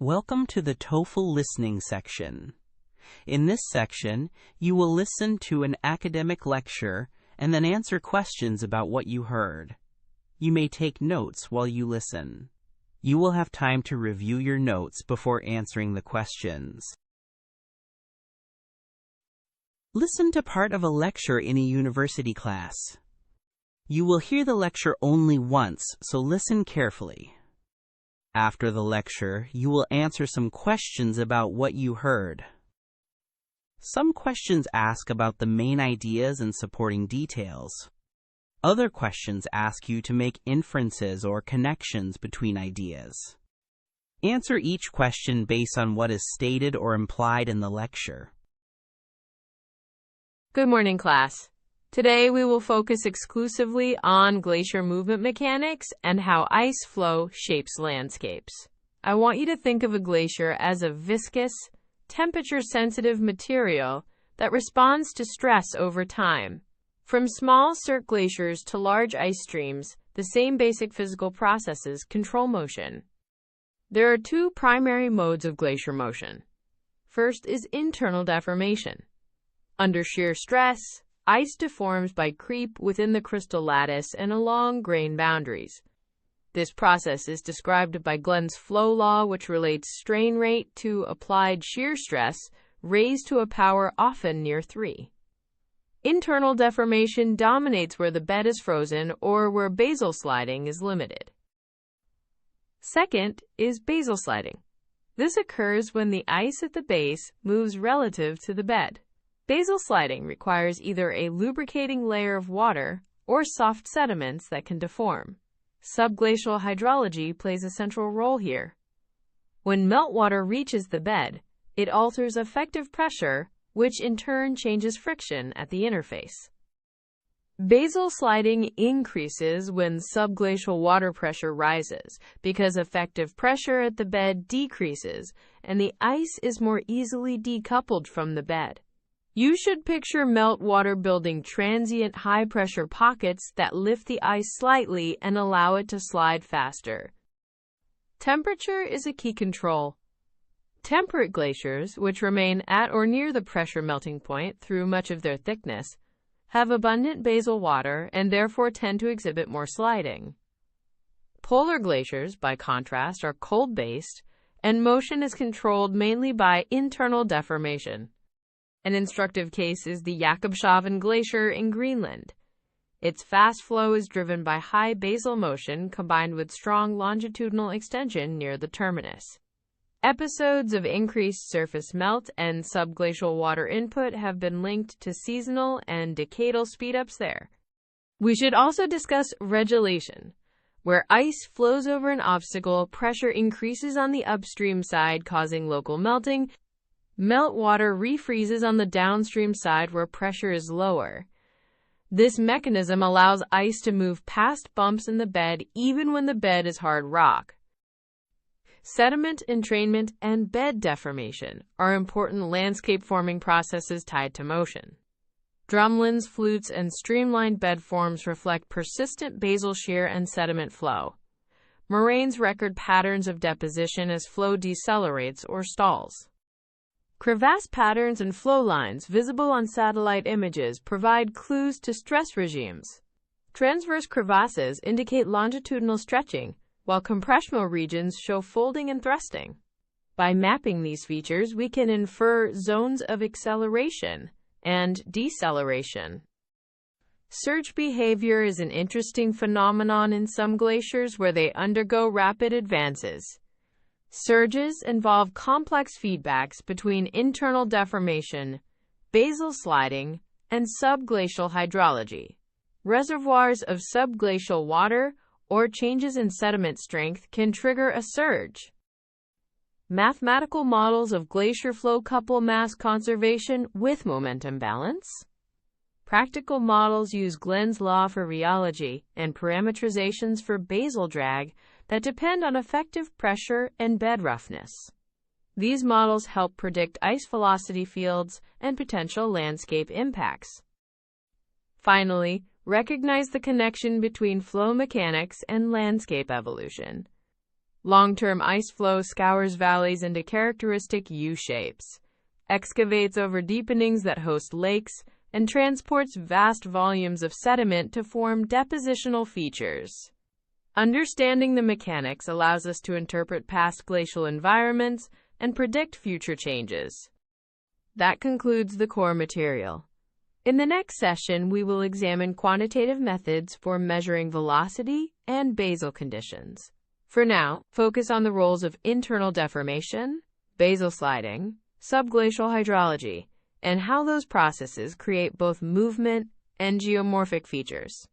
Welcome to the TOEFL Listening section. In this section, you will listen to an academic lecture and then answer questions about what you heard. You may take notes while you listen. You will have time to review your notes before answering the questions. Listen to part of a lecture in a university class. You will hear the lecture only once, so listen carefully. After the lecture, you will answer some questions about what you heard. Some questions ask about the main ideas and supporting details. Other questions ask you to make inferences or connections between ideas. Answer each question based on what is stated or implied in the lecture. Good morning, class. Today we will focus exclusively on glacier movement mechanics and how ice flow shapes landscapes. I want you to think of a glacier as a viscous, temperature-sensitive material that responds to stress over time. From small cirque glaciers to large ice streams, the same basic physical processes control motion. There are two primary modes of glacier motion. First is internal deformation. Under shear stress, ice deforms by creep within the crystal lattice and along grain boundaries. This process is described by Glen's flow law, which relates strain rate to applied shear stress raised to a power often near 3. Internal deformation dominates where the bed is frozen or where basal sliding is limited. Second is basal sliding. This occurs when the ice at the base moves relative to the bed. Basal sliding requires either a lubricating layer of water or soft sediments that can deform. Subglacial hydrology plays a central role here. When meltwater reaches the bed, it alters effective pressure, which in turn changes friction at the interface. Basal sliding increases when subglacial water pressure rises because effective pressure at the bed decreases and the ice is more easily decoupled from the bed. You should picture meltwater building transient high-pressure pockets that lift the ice slightly and allow it to slide faster. Temperature is a key control. Temperate glaciers, which remain at or near the pressure melting point through much of their thickness, have abundant basal water and therefore tend to exhibit more sliding. Polar glaciers, by contrast, are cold-based, and motion is controlled mainly by internal deformation. An instructive case is the Jakobshavn Glacier in Greenland. Its fast flow is driven by high basal motion combined with strong longitudinal extension near the terminus. Episodes of increased surface melt and subglacial water input have been linked to seasonal and decadal speedups there. We should also discuss regelation. Where ice flows over an obstacle, pressure increases on the upstream side, causing local melting. Meltwater refreezes on the downstream side where pressure is lower. This mechanism allows ice to move past bumps in the bed even when the bed is hard rock. Sediment entrainment and bed deformation are important landscape-forming processes tied to motion. Drumlins, flutes, and streamlined bed forms reflect persistent basal shear and sediment flow. Moraines record patterns of deposition as flow decelerates or stalls. Crevasse patterns and flow lines visible on satellite images provide clues to stress regimes. Transverse crevasses indicate longitudinal stretching, while compressional regions show folding and thrusting. By mapping these features, we can infer zones of acceleration and deceleration. Surge behavior is an interesting phenomenon in some glaciers where they undergo rapid advances. Surges involve complex feedbacks between internal deformation, basal sliding, and subglacial hydrology. Reservoirs of subglacial water or changes in sediment strength can trigger a surge. Mathematical models of glacier flow couple mass conservation with momentum balance. Practical models use Glen's law for rheology and parametrizations for basal drag that depend on effective pressure and bed roughness. These models help predict ice velocity fields and potential landscape impacts. Finally, recognize the connection between flow mechanics and landscape evolution. Long-term ice flow scours valleys into characteristic U-shapes, excavates over deepenings that host lakes, and transports vast volumes of sediment to form depositional features. Understanding the mechanics allows us to interpret past glacial environments and predict future changes. That concludes the core material. In the next session, we will examine quantitative methods for measuring velocity and basal conditions. For now, focus on the roles of internal deformation, basal sliding, subglacial hydrology, and how those processes create both movement and geomorphic features.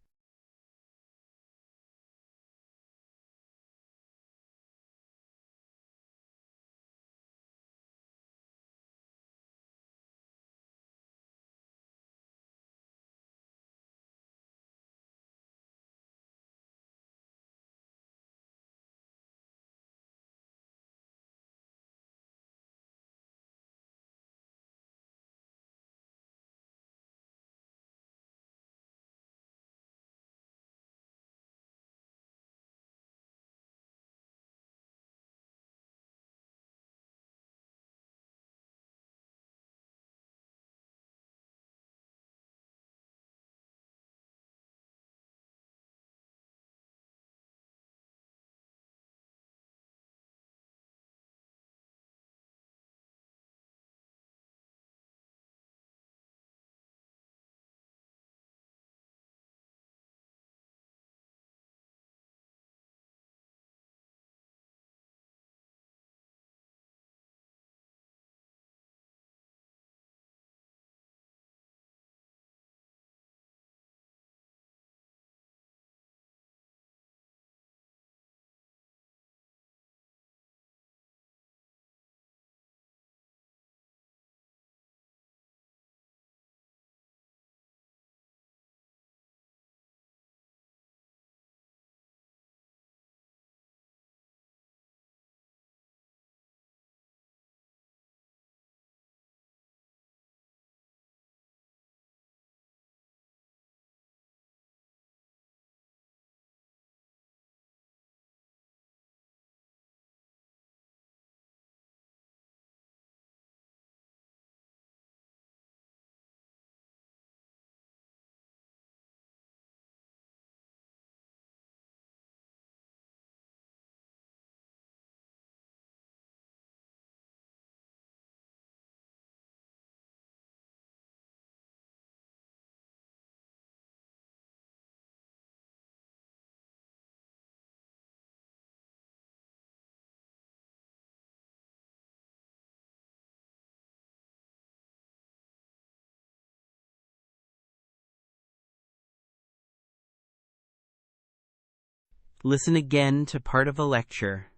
Listen again to part of a lecture,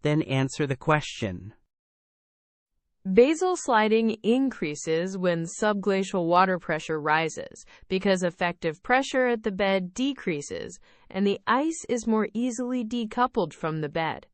then answer the question. Basal sliding increases when subglacial water pressure rises because effective pressure at the bed decreases and the ice is more easily decoupled from the bed.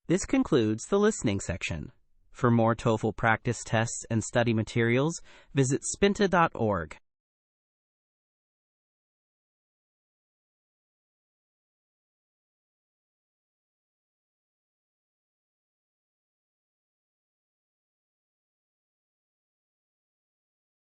This concludes the listening section. For more TOEFL practice tests and study materials, visit Spinta.org.